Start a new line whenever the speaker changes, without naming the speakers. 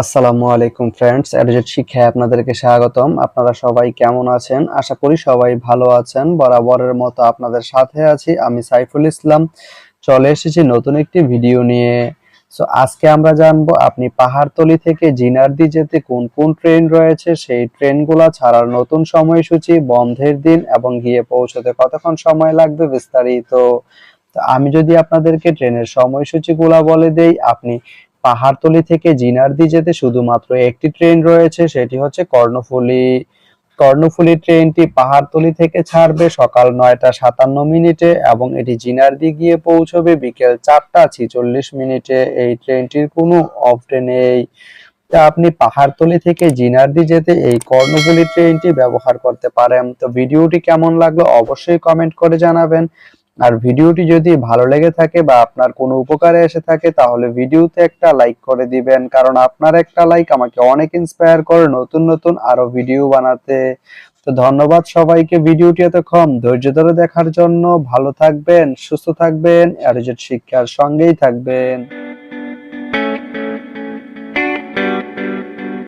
আসসালামু আলাইকুম ফ্রেন্ডস, এডুজেট শিক্ষায় আপনাদেরকে স্বাগতম। আপনারা সবাই কেমন আছেন? আশা করি সবাই ভালো আছেন। বরাবরের মতো আপনাদের সাথে আছি আমি সাইফুল ইসলাম। চলে এসেছি নতুন একটি ভিডিও নিয়ে। আজকে আমরা জানবো আপনি পাহাড়তলি থেকে জিনারদি যেতে কোন কোন ট্রেন রয়েছে, সেই ট্রেনগুলা ছাড়ার নতুন সময়সূচি, বন্ধের দিন এবং গিয়ে পৌঁছতে কতক্ষণ সময় লাগবে বিস্তারিত। তো আমি যদি আপনাদেরকে ট্রেনের সময়সূচিগুলা বলে দেই, আপনি পাহাড়তলি থেকে জিনারদি যেতে শুধুমাত্র একটি ট্রেন রয়েছে, সেটি হচ্ছে কর্ণফুলী। কর্ণফুলী ট্রেনটি পাহাড়তলি থেকে ছাড়বে সকাল ৯টা ৫৭ মিনিটে এবং এটি জিনারদি গিয়ে পৌঁছবে বিকেল ৪টা ৪৬ মিনিটে। এই ট্রেনটির কোনো অফ ডে নেই। তা আপনি পাহাড়তলি থেকে জিনারদি যেতে এই কর্ণফুলী ট্রেনটি ব্যবহার করতে পারেন। তো ভিডিওটি কেমন লাগলো অবশ্যই কমেন্ট করে জানাবেন। আর ভিডিওটি যদি ভালো লেগে থাকে বা আপনার কোনো উপকারে এসে থাকে তাহলে ভিডিওতে একটা লাইক করে দিবেন, কারণ আপনার একটা লাইক আমাকে অনেক ইন্সপায়ার করে নতুন নতুন আরো ভিডিও বানাতে। তো ধন্যবাদ সবাইকে ভিডিওটি এতক্ষণ ধৈর্য ধরে দেখার জন্য। ভালো থাকবেন, সুস্থ থাকবেন, এডুজেট শিক্ষার সঙ্গেই থাকবেন।